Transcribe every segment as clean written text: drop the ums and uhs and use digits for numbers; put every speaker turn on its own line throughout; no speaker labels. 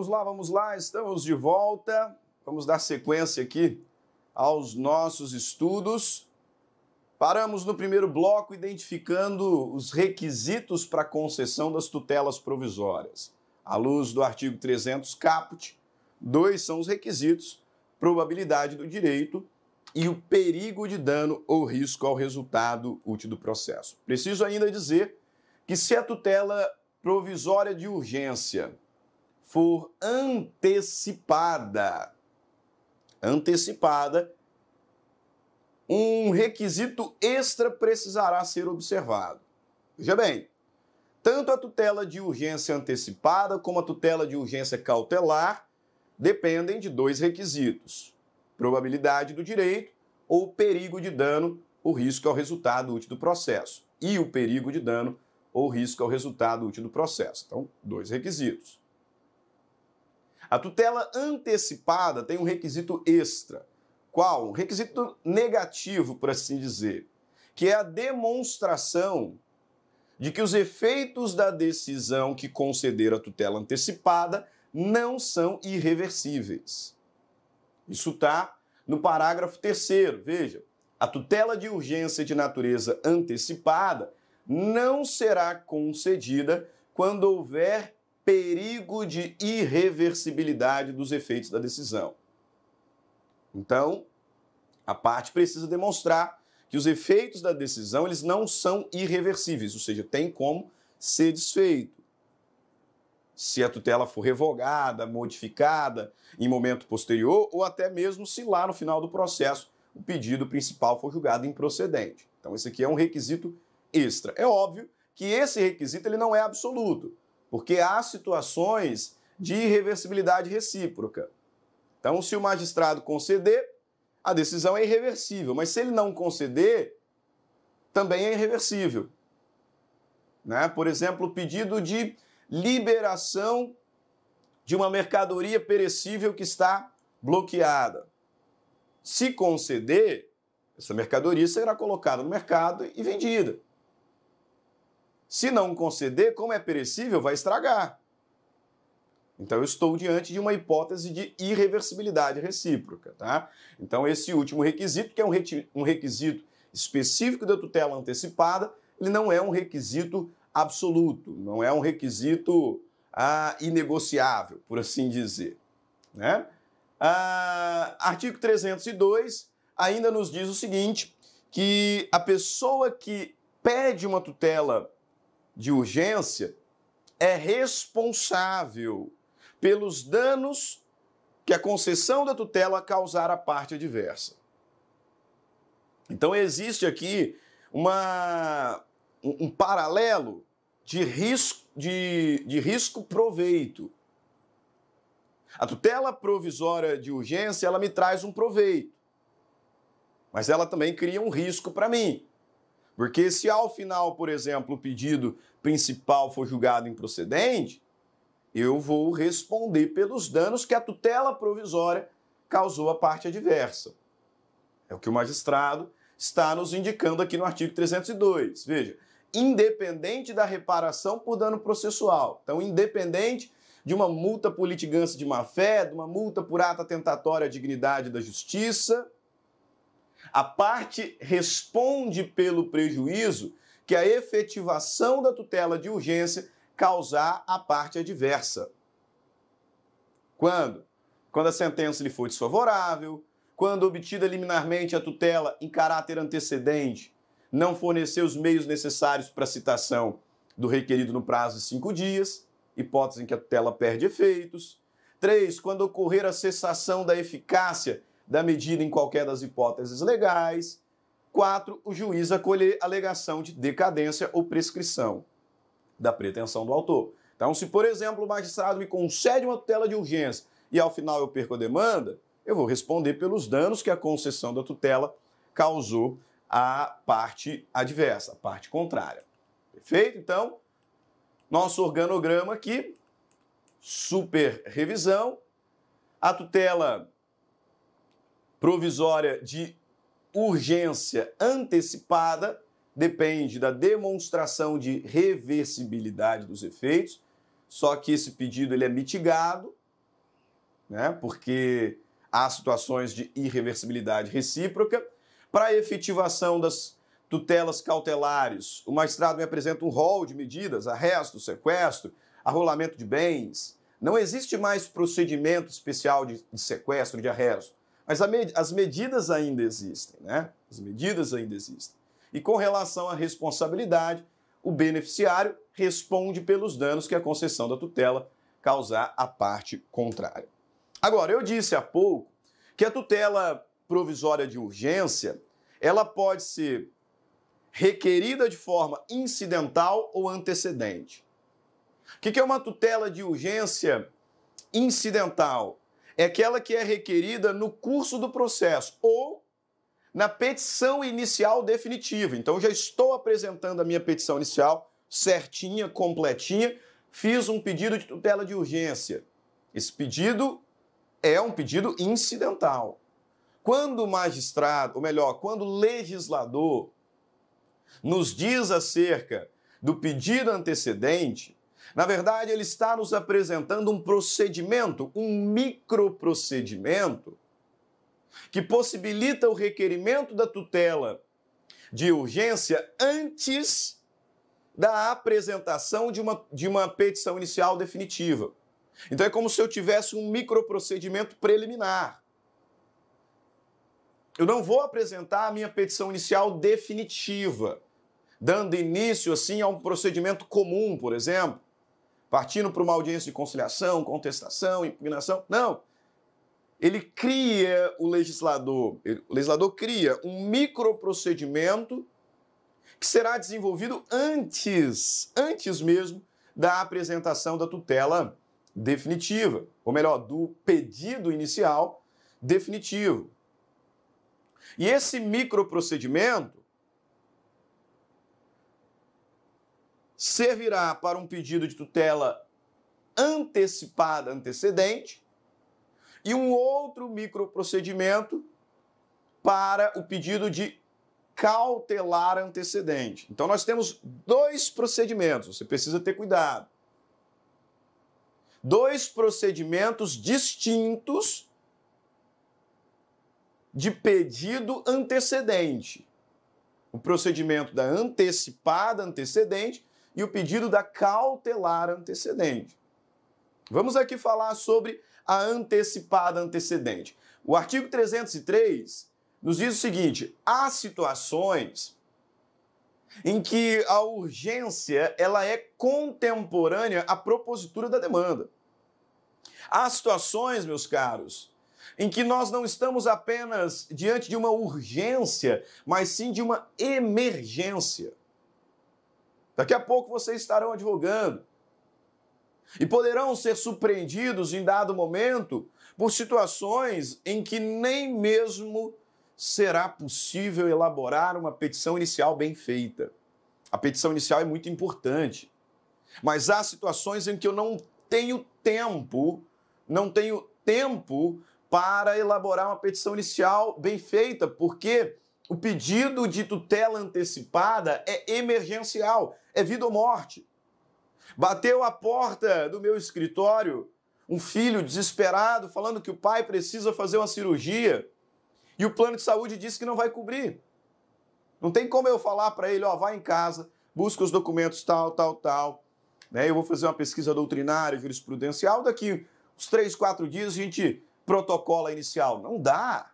vamos lá, estamos de volta. Vamos dar sequência aqui aos nossos estudos. Paramos no primeiro bloco identificando os requisitos para a concessão das tutelas provisórias. À luz do artigo 300 caput, 2 são os requisitos: probabilidade do direito e o perigo de dano ou risco ao resultado útil do processo. Preciso ainda dizer que se a tutela provisória de urgência for antecipada, um requisito extra precisará ser observado. Veja bem, tanto a tutela de urgência antecipada como a tutela de urgência cautelar dependem de 2 requisitos: probabilidade do direito ou perigo de dano ou risco ao resultado útil do processo. E o perigo de dano ou risco ao resultado útil do processo. Então, 2 requisitos. A tutela antecipada tem um requisito extra. Qual? Um requisito negativo, por assim dizer, que é a demonstração de que os efeitos da decisão que conceder a tutela antecipada não são irreversíveis. Isso está no parágrafo 3º. Veja, a tutela de urgência de natureza antecipada não será concedida quando houver perigo de irreversibilidade dos efeitos da decisão. Então, a parte precisa demonstrar que os efeitos da decisão eles não são irreversíveis, ou seja, tem como ser desfeito. Se a tutela for revogada, modificada em momento posterior, ou até mesmo se lá no final do processo o pedido principal for julgado improcedente. Então, esse aqui é um requisito extra. É óbvio que esse requisito ele não é absoluto, porque há situações de irreversibilidade recíproca. Então, se o magistrado conceder, a decisão é irreversível, mas se ele não conceder, também é irreversível. Né? Por exemplo, o pedido de liberação de uma mercadoria perecível que está bloqueada. Se conceder, essa mercadoria será colocada no mercado e vendida. Se não conceder, como é perecível, vai estragar. Então, eu estou diante de uma hipótese de irreversibilidade recíproca. Tá? Então, esse último requisito, que é um requisito específico da tutela antecipada, ele não é um requisito absoluto, não é um requisito inegociável, por assim dizer. Né? Artigo 302 ainda nos diz o seguinte, que a pessoa que pede uma tutela de urgência é responsável pelos danos que a concessão da tutela causar à parte adversa. Então, existe aqui um paralelo de risco-proveito. A tutela provisória de urgência, ela me traz um proveito, mas ela também cria um risco para mim. Porque se ao final, por exemplo, o pedido principal for julgado improcedente, eu vou responder pelos danos que a tutela provisória causou à parte adversa. É o que o magistrado está nos indicando aqui no artigo 302. Veja, independente da reparação por dano processual. Então, independente de uma multa por litigância de má-fé, de uma multa por ato atentatório à dignidade da justiça, a parte responde pelo prejuízo que a efetivação da tutela de urgência causar à parte adversa. Quando? Quando a sentença lhe for desfavorável, quando obtida liminarmente a tutela em caráter antecedente, não fornecer os meios necessários para a citação do requerido no prazo de 5 dias, hipótese em que a tutela perde efeitos. 3. Quando ocorrer a cessação da eficácia da medida em qualquer das hipóteses legais. 4. O juiz acolher alegação de decadência ou prescrição da pretensão do autor. Então, se, por exemplo, o magistrado me concede uma tutela de urgência e ao final eu perco a demanda, eu vou responder pelos danos que a concessão da tutela causou à parte adversa, à parte contrária. Perfeito? Então, nosso organograma aqui, super revisão, a tutela provisória de urgência antecipada depende da demonstração de reversibilidade dos efeitos, só que esse pedido ele é mitigado né? Porque há situações de irreversibilidade recíproca. Para a efetivação das tutelas cautelares, o magistrado me apresenta um rol de medidas: arresto, sequestro, arrolamento de bens. Não existe mais procedimento especial de sequestro, de arresto, mas as medidas ainda existem, né? As medidas ainda existem. E com relação à responsabilidade, o beneficiário responde pelos danos que a concessão da tutela causar à parte contrária. Agora, eu disse há pouco que a tutela provisória de urgência, ela pode ser requerida de forma incidental ou antecedente. O que é uma tutela de urgência incidental? É aquela que é requerida no curso do processo ou na petição inicial definitiva. Então, eu já estou apresentando a minha petição inicial certinha, completinha, fiz um pedido de tutela de urgência. Esse pedido é um pedido incidental. Quando o magistrado, ou melhor, quando o legislador nos diz acerca do pedido antecedente, na verdade, ele está nos apresentando um procedimento, um microprocedimento, que possibilita o requerimento da tutela de urgência antes da apresentação de uma petição inicial definitiva. Então é como se eu tivesse um microprocedimento preliminar. Eu não vou apresentar a minha petição inicial definitiva, dando início assim a um procedimento comum, por exemplo, partindo para uma audiência de conciliação, contestação, impugnação. Não. O legislador cria um microprocedimento que será desenvolvido antes mesmo da apresentação da tutela definitiva, ou melhor, do pedido inicial definitivo. E esse microprocedimento servirá para um pedido de tutela antecipada antecedente e um outro microprocedimento para o pedido de cautelar antecedente. Então nós temos dois procedimentos, você precisa ter cuidado. Dois procedimentos distintos de pedido antecedente. O procedimento da antecipada antecedente e o pedido da cautelar antecedente. Vamos aqui falar sobre a antecipada antecedente. O artigo 303 nos diz o seguinte: há situações em que a urgência ela é contemporânea à propositura da demanda. Há situações, meus caros, em que nós não estamos apenas diante de uma urgência, mas sim de uma emergência. Daqui a pouco vocês estarão advogando e poderão ser surpreendidos em dado momento por situações em que nem mesmo será possível elaborar uma petição inicial bem feita. A petição inicial é muito importante, mas há situações em que eu não tenho tempo para elaborar uma petição inicial bem feita, porque o pedido de tutela antecipada é emergencial, é vida ou morte. Bateu a porta do meu escritório um filho desesperado falando que o pai precisa fazer uma cirurgia e o plano de saúde disse que não vai cobrir. Não tem como eu falar para ele, ó, vai em casa, busca os documentos tal, né? Eu vou fazer uma pesquisa doutrinária, jurisprudencial, daqui uns 3, 4 dias a gente protocola inicial. Não dá.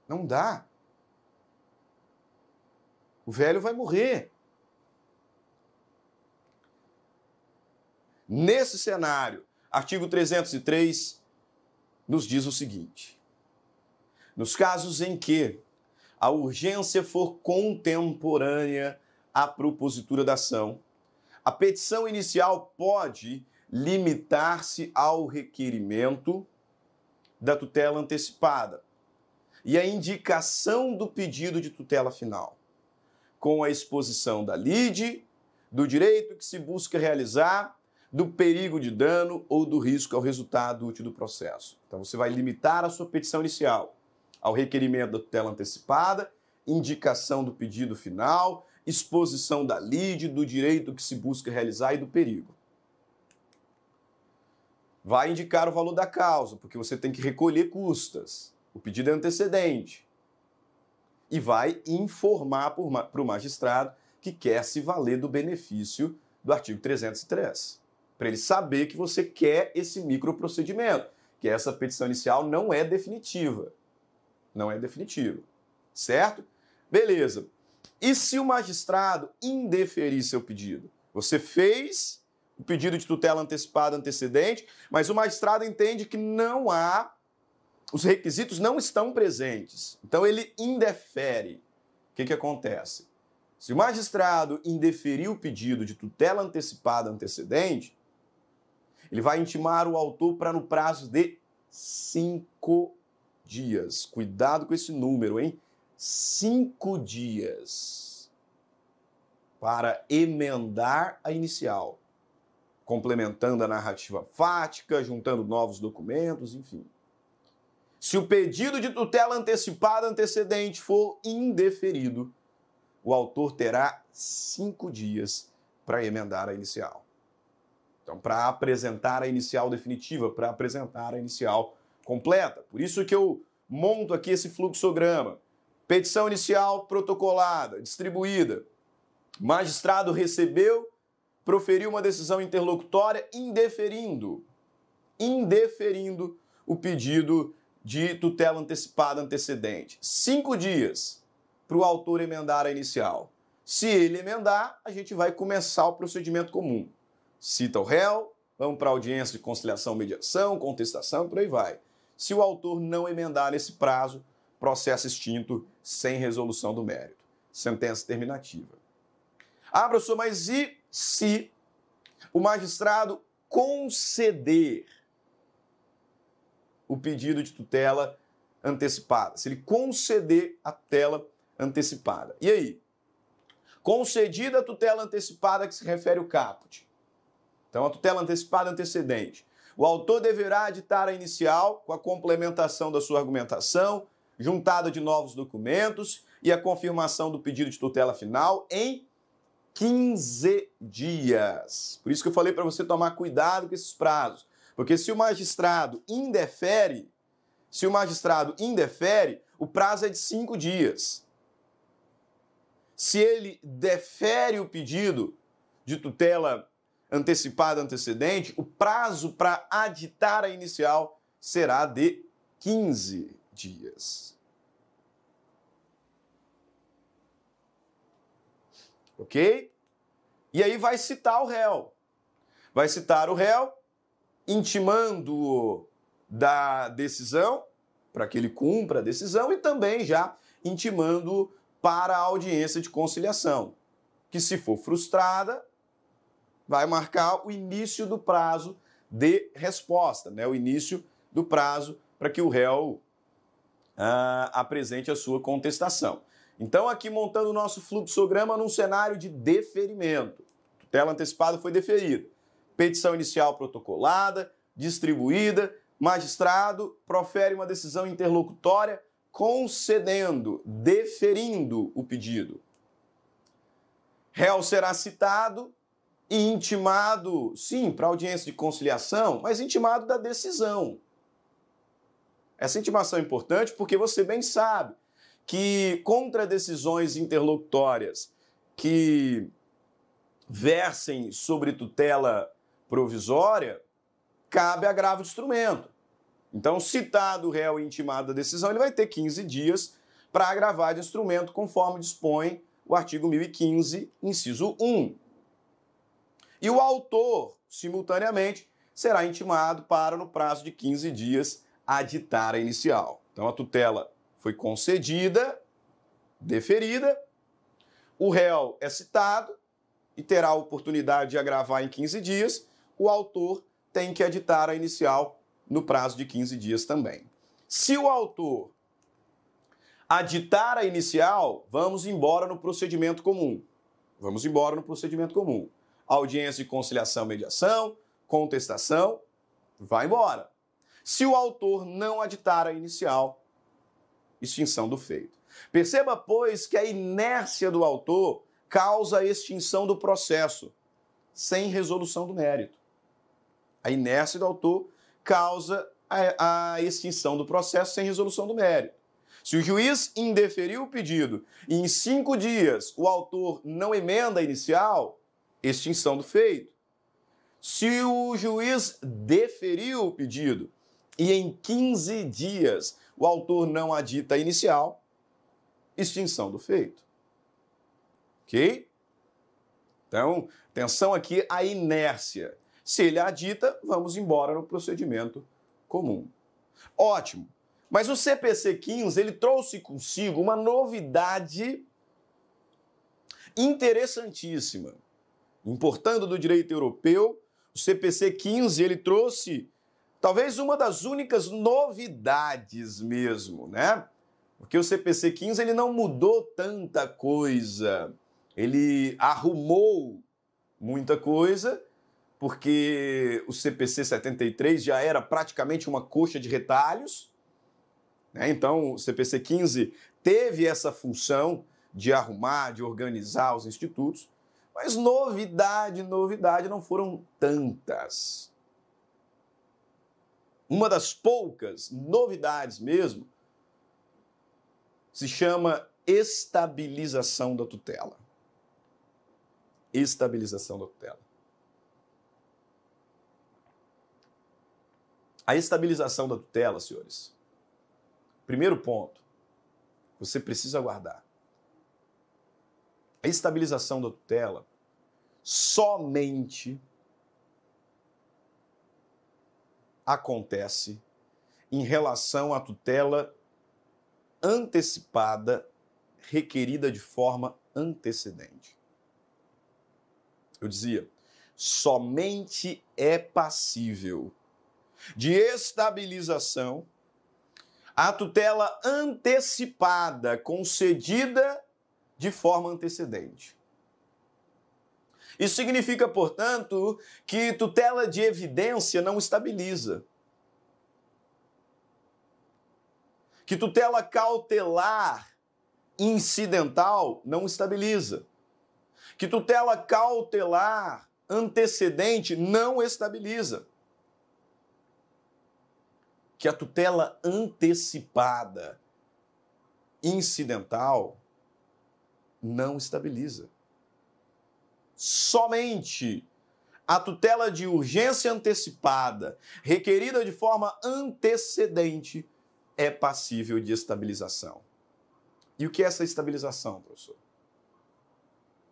Não dá. O velho vai morrer. Nesse cenário, artigo 303 nos diz o seguinte: nos casos em que a urgência for contemporânea à propositura da ação, a petição inicial pode limitar-se ao requerimento da tutela antecipada e a indicação do pedido de tutela final, com a exposição da lide, do direito que se busca realizar, do perigo de dano ou do risco ao resultado útil do processo. Então você vai limitar a sua petição inicial ao requerimento da tutela antecipada, indicação do pedido final, exposição da lide, do direito que se busca realizar e do perigo. vai indicar o valor da causa, porque você tem que recolher custas. O pedido é antecedente. E vai informar para o magistrado que quer se valer do benefício do artigo 303. Para ele saber que você quer esse microprocedimento, que essa petição inicial não é definitiva. Não é definitiva. Certo? Beleza. E se o magistrado indeferir seu pedido? Você fez o pedido de tutela antecipada antecedente, mas o magistrado entende que não há, os requisitos não estão presentes. Então ele indefere. O que acontece? Se o magistrado indeferir o pedido de tutela antecipada antecedente, ele vai intimar o autor para no prazo de 5 dias. Cuidado com esse número, hein? 5 dias para emendar a inicial, complementando a narrativa fática, juntando novos documentos, enfim. Se o pedido de tutela antecipada antecedente for indeferido, o autor terá 5 dias para emendar a inicial. Então, para apresentar a inicial definitiva, para apresentar a inicial completa. Por isso que eu monto aqui esse fluxograma. Petição inicial protocolada, distribuída. Magistrado recebeu, proferiu uma decisão interlocutória indeferindo o pedido de tutela antecipada antecedente. 5 dias para o autor emendar a inicial. Se ele emendar, a gente vai começar o procedimento comum. Cita o réu, vamos para a audiência de conciliação, mediação, contestação e por aí vai. Se o autor não emendar nesse prazo, processo extinto sem resolução do mérito. Sentença terminativa. Ah, professor, mas e se o magistrado conceder o pedido de tutela antecipada? Se ele conceder a tutela antecipada. E aí? Concedida a tutela antecipada que se refere ao caput. Então, a tutela antecipada antecedente. O autor deverá aditar a inicial com a complementação da sua argumentação, juntada de novos documentos e a confirmação do pedido de tutela final em 15 dias. Por isso que eu falei para você tomar cuidado com esses prazos. Porque se o magistrado indefere, o prazo é de 5 dias. Se ele defere o pedido de tutela antecipada antecedente, o prazo para aditar a inicial será de 15 dias. Ok? E aí vai citar o réu. Vai citar o réu, intimando-o da decisão, para que ele cumpra a decisão, e também já intimando-o para a audiência de conciliação, que se for frustrada, vai marcar o início do prazo de resposta, né? O início do prazo para que o réu apresente a sua contestação. Então, aqui montando o nosso fluxograma num cenário de deferimento. Tutela antecipada foi deferida. Petição inicial protocolada, distribuída, magistrado profere uma decisão interlocutória concedendo, deferindo o pedido. Réu será citado e intimado, sim, para audiência de conciliação, mas intimado da decisão. Essa intimação é importante porque você bem sabe que contra decisões interlocutórias que versem sobre tutela provisória, cabe agravo de instrumento. Então, citado o réu e intimado da decisão, ele vai ter 15 dias para agravar de instrumento, conforme dispõe o artigo 1015, inciso 1. E o autor, simultaneamente, será intimado para, no prazo de 15 dias, aditar a inicial. Então, a tutela foi concedida, deferida, o réu é citado e terá a oportunidade de agravar em 15 dias, o autor tem que aditar a inicial no prazo de 15 dias também. Se o autor aditar a inicial, vamos embora no procedimento comum. Vamos embora no procedimento comum. Audiência de conciliação, mediação, contestação, vai embora. Se o autor não aditar a inicial, extinção do feito. Perceba, pois, que a inércia do autor causa a extinção do processo, sem resolução do mérito. A inércia do autor causa a extinção do processo sem resolução do mérito. Se o juiz indeferiu o pedido e em 5 dias o autor não emenda a inicial, extinção do feito. Se o juiz deferiu o pedido e em 15 dias o autor não adita a inicial, extinção do feito. Ok? Então, atenção aqui à inércia. Se ele adita, vamos embora no procedimento comum. Ótimo. Mas o CPC 15, ele trouxe consigo uma novidade interessantíssima. Importando do direito europeu, o CPC 15, ele trouxe talvez uma das únicas novidades mesmo, né? Porque o CPC 15, ele não mudou tanta coisa. Ele arrumou muita coisa, porque o CPC 73 já era praticamente uma coxa de retalhos, né? Então, o CPC 15 teve essa função de arrumar, de organizar os institutos, mas novidade não foram tantas. Uma das poucas novidades mesmo se chama estabilização da tutela. Estabilização da tutela. A estabilização da tutela, senhores. Primeiro ponto, você precisa guardar. A estabilização da tutela somente acontece em relação à tutela antecipada requerida de forma antecedente. Eu dizia, somente é passível de estabilização a tutela antecipada concedida de forma antecedente. Isso significa, portanto, que tutela de evidência não estabiliza. Que tutela cautelar incidental não estabiliza. Que tutela cautelar antecedente não estabiliza. Que a tutela antecipada incidental não estabiliza. Somente a tutela de urgência antecipada, requerida de forma antecedente, é passível de estabilização. E o que é essa estabilização, professor?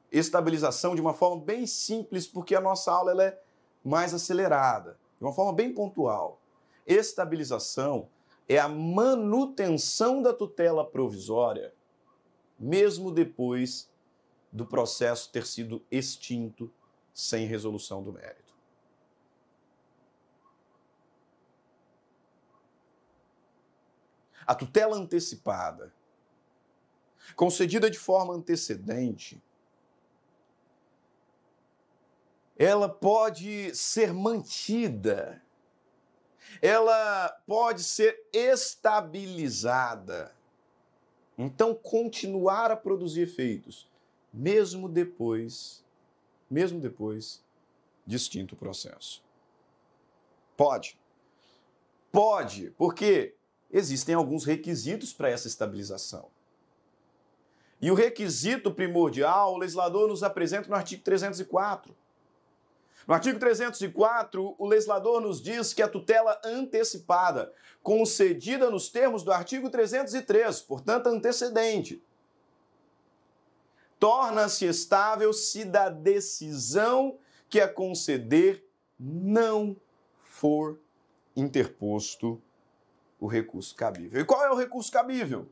Estabilização de uma forma bem simples, porque a nossa aula ela é mais acelerada, de uma forma bem pontual. Estabilização é a manutenção da tutela provisória, mesmo depois do processo ter sido extinto sem resolução do mérito. A tutela antecipada, concedida de forma antecedente, ela pode ser mantida, ela pode ser estabilizada, então continuar a produzir efeitos, mesmo depois de extinto o processo. Pode. Pode, porque existem alguns requisitos para essa estabilização. E o requisito primordial, o legislador nos apresenta no artigo 304. No artigo 304, o legislador nos diz que a tutela antecipada, concedida nos termos do artigo 303, portanto antecedente, torna-se estável se da decisão que a conceder não for interposto o recurso cabível. E qual é o recurso cabível?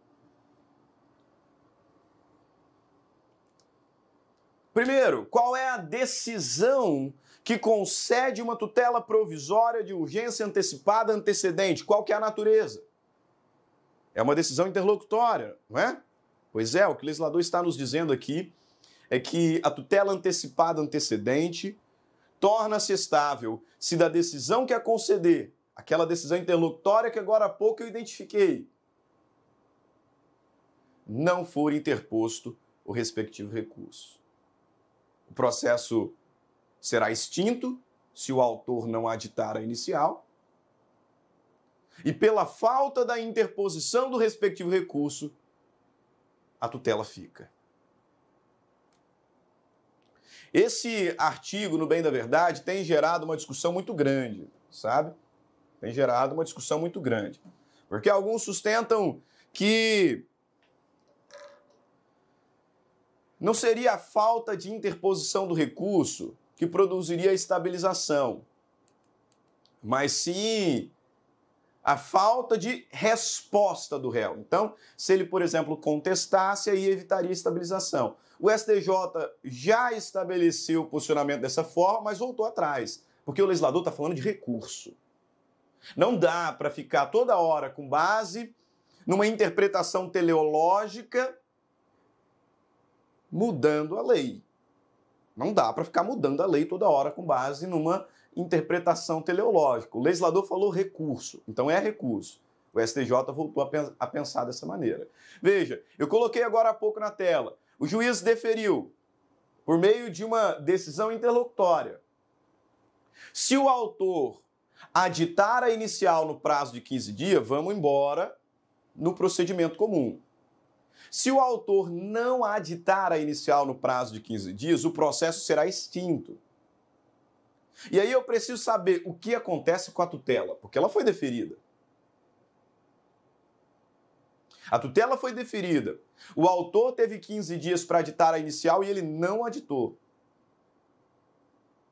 Primeiro, qual é a decisão que concede uma tutela provisória de urgência antecipada antecedente? Qual que é a natureza? É uma decisão interlocutória, não é? Pois é, o que o legislador está nos dizendo aqui é que a tutela antecipada antecedente torna-se estável se da decisão que a conceder, aquela decisão interlocutória que agora há pouco eu identifiquei, não for interposto o respectivo recurso. O processo será extinto se o autor não aditar a inicial, e pela falta da interposição do respectivo recurso, a tutela fica. Esse artigo, no bem da verdade, tem gerado uma discussão muito grande, sabe? Tem gerado uma discussão muito grande. Porque alguns sustentam que não seria a falta de interposição do recurso que produziria a estabilização, mas sim a falta de resposta do réu. Então, se ele, por exemplo, contestasse, aí evitaria a estabilização. O STJ já estabeleceu o posicionamento dessa forma, mas voltou atrás, porque o legislador está falando de recurso. Não dá para ficar toda hora com base numa interpretação teleológica mudando a lei. Não dá para ficar mudando a lei toda hora com base numa interpretação teleológica. O legislador falou recurso, então é recurso. O STJ voltou a pensar dessa maneira. Veja, eu coloquei agora há pouco na tela. O juiz deferiu por meio de uma decisão interlocutória. Se o autor aditar a inicial no prazo de 15 dias, vamos embora no procedimento comum. Se o autor não aditar a inicial no prazo de 15 dias, o processo será extinto. E aí eu preciso saber o que acontece com a tutela, porque ela foi deferida. A tutela foi deferida. O autor teve 15 dias para aditar a inicial e ele não aditou.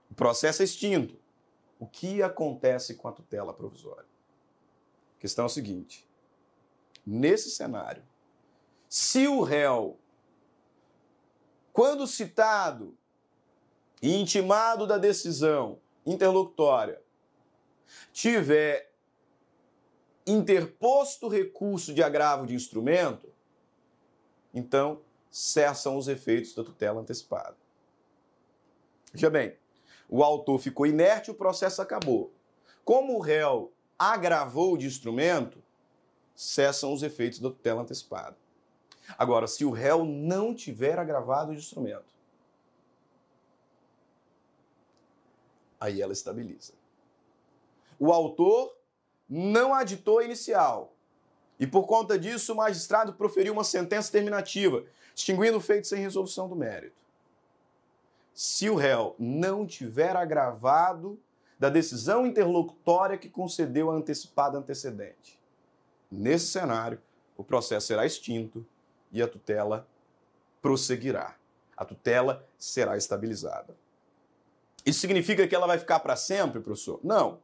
O processo é extinto. O que acontece com a tutela provisória? A questão é a seguinte. Nesse cenário, se o réu, quando citado e intimado da decisão interlocutória, tiver interposto recurso de agravo de instrumento, então cessam os efeitos da tutela antecipada. Veja bem, o autor ficou inerte, o processo acabou. Como o réu agravou de instrumento, cessam os efeitos da tutela antecipada. Agora, se o réu não tiver agravado de instrumento, aí ela estabiliza. O autor não aditou a inicial e, por conta disso, o magistrado proferiu uma sentença terminativa, extinguindo o feito sem resolução do mérito. Se o réu não tiver agravado da decisão interlocutória que concedeu a antecipada antecedente, nesse cenário, o processo será extinto e a tutela prosseguirá. A tutela será estabilizada. Isso significa que ela vai ficar para sempre, professor? Não.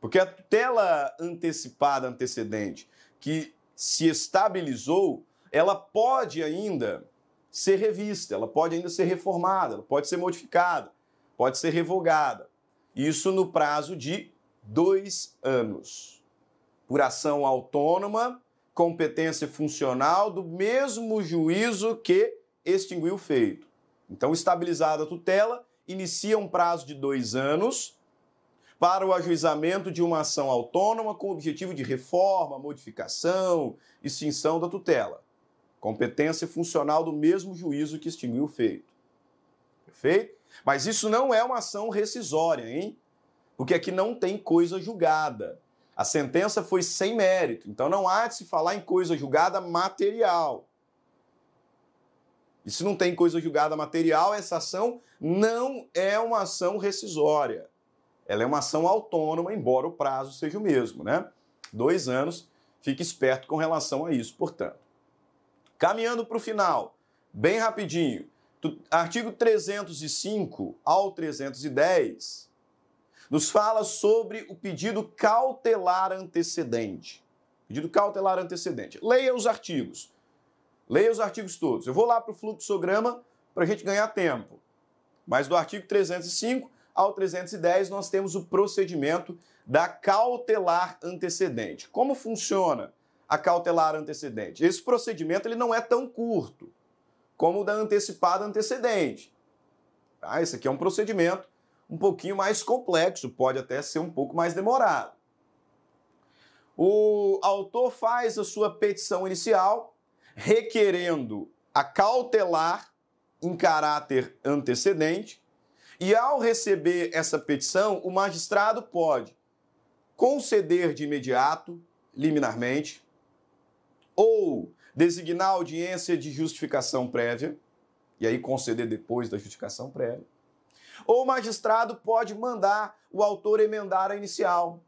Porque a tutela antecipada antecedente que se estabilizou, ela pode ainda ser revista, ela pode ainda ser reformada, ela pode ser modificada, pode ser revogada. Isso no prazo de 2 anos. Por ação autônoma, competência funcional do mesmo juízo que extinguiu o feito. Então, estabilizada a tutela, inicia um prazo de 2 anos para o ajuizamento de uma ação autônoma com o objetivo de reforma, modificação, extinção da tutela. Competência funcional do mesmo juízo que extinguiu o feito. Perfeito? Mas isso não é uma ação rescisória, hein? Porque aqui não tem coisa julgada. A sentença foi sem mérito, então não há de se falar em coisa julgada material. E se não tem coisa julgada material, essa ação não é uma ação rescisória. Ela é uma ação autônoma, embora o prazo seja o mesmo, né? 2 anos, fique esperto com relação a isso, portanto. Caminhando para o final, bem rapidinho, artigo 305 ao 310 nos fala sobre o pedido cautelar antecedente. Pedido cautelar antecedente. Leia os artigos. Leia os artigos todos. Eu vou lá para o fluxograma para a gente ganhar tempo. Mas do artigo 305 ao 310 nós temos o procedimento da cautelar antecedente. Como funciona a cautelar antecedente? Esse procedimento ele não é tão curto como o da antecipada antecedente. Tá? Esse aqui é um procedimento um pouquinho mais complexo, pode até ser um pouco mais demorado. O autor faz a sua petição inicial requerendo a cautelar em caráter antecedente E ao receber essa petição, o magistrado pode conceder de imediato, liminarmente, ou designar audiência de justificação prévia, e aí conceder depois da justificação prévia, ou o magistrado pode mandar o autor emendar a inicial,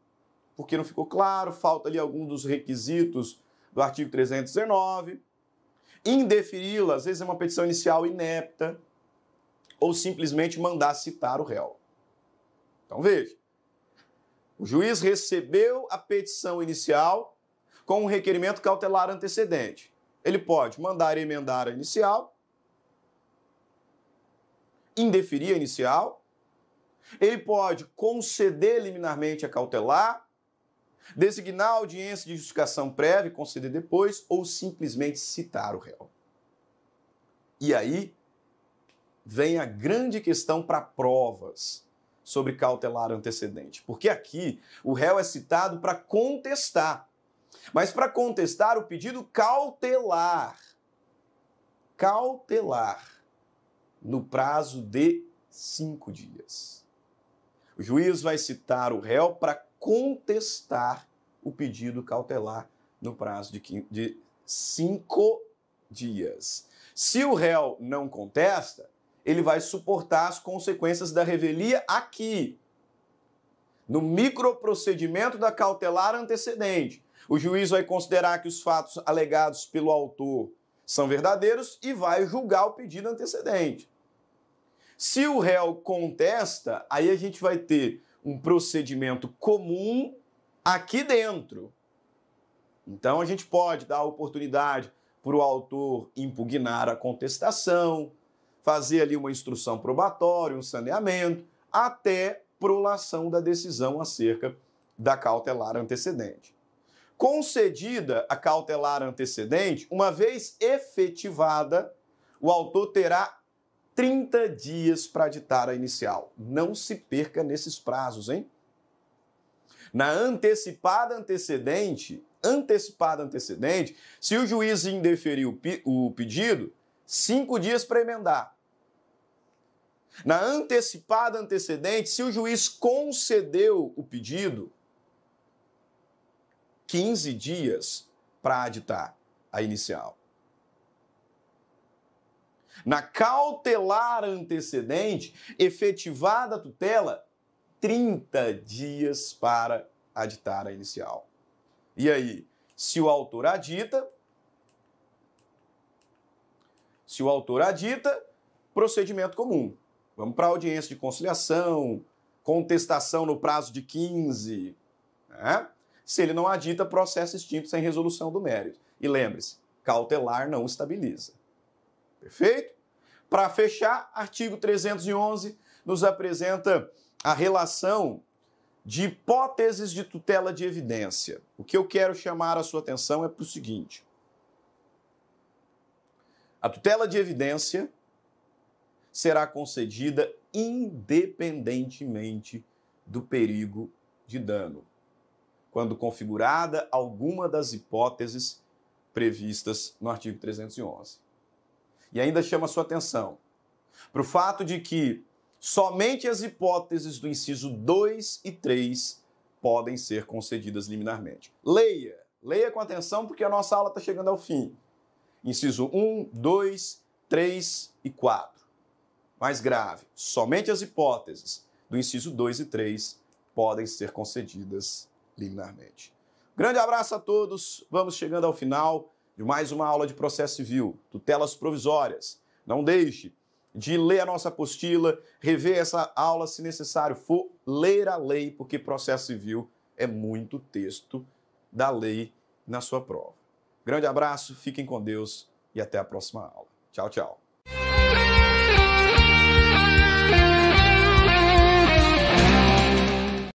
porque não ficou claro, falta ali algum dos requisitos do artigo 319, indeferi-la, às vezes é uma petição inicial inepta, ou simplesmente mandar citar o réu. Então veja, o juiz recebeu a petição inicial com um requerimento cautelar antecedente. Ele pode mandar emendar a inicial, indeferir a inicial, ele pode conceder liminarmente a cautelar, designar a audiência de justificação prévia e conceder depois, ou simplesmente citar o réu. E aí vem a grande questão para provas sobre cautelar antecedente. Porque aqui o réu é citado para contestar. Mas para contestar o pedido cautelar. Cautelar. No prazo de 5 dias. O juiz vai citar o réu para contestar o pedido cautelar no prazo de 5 dias. Se o réu não contesta, ele vai suportar as consequências da revelia aqui, no microprocedimento da cautelar antecedente. O juiz vai considerar que os fatos alegados pelo autor são verdadeiros e vai julgar o pedido antecedente. Se o réu contesta, aí a gente vai ter um procedimento comum aqui dentro. Então a gente pode dar a oportunidade para o autor impugnar a contestação, fazer ali uma instrução probatória, um saneamento, até prolação da decisão acerca da cautelar antecedente. Concedida a cautelar antecedente, uma vez efetivada, o autor terá 30 dias para ditar a inicial. Não se perca nesses prazos, hein? Na antecipada antecedente, se o juiz indeferir o pedido, 5 dias para emendar. Na antecipada antecedente, se o juiz concedeu o pedido, 15 dias para aditar a inicial. Na cautelar antecedente, efetivada a tutela, 30 dias para aditar a inicial. E aí, se o autor adita, procedimento comum. Vamos para a audiência de conciliação, contestação no prazo de 15. Né? Se ele não adita, processo extinto sem resolução do mérito. E lembre-se, cautelar não estabiliza. Perfeito? Para fechar, artigo 311 nos apresenta a relação de hipóteses de tutela de evidência. O que eu quero chamar a sua atenção é para o seguinte. A tutela de evidência será concedida independentemente do perigo de dano, quando configurada alguma das hipóteses previstas no artigo 311. E ainda chama a sua atenção para o fato de que somente as hipóteses do inciso 2 e 3 podem ser concedidas liminarmente. Leia com atenção porque a nossa aula está chegando ao fim. Inciso 1, 2, 3 e 4. Mais grave, somente as hipóteses do inciso 2 e 3 podem ser concedidas liminarmente. Grande abraço a todos, vamos chegando ao final de mais uma aula de processo civil, tutelas provisórias. Não deixe de ler a nossa apostila, rever essa aula se necessário for, ler a lei, porque processo civil é muito texto da lei na sua prova. Grande abraço, fiquem com Deus e até a próxima aula. Tchau, tchau.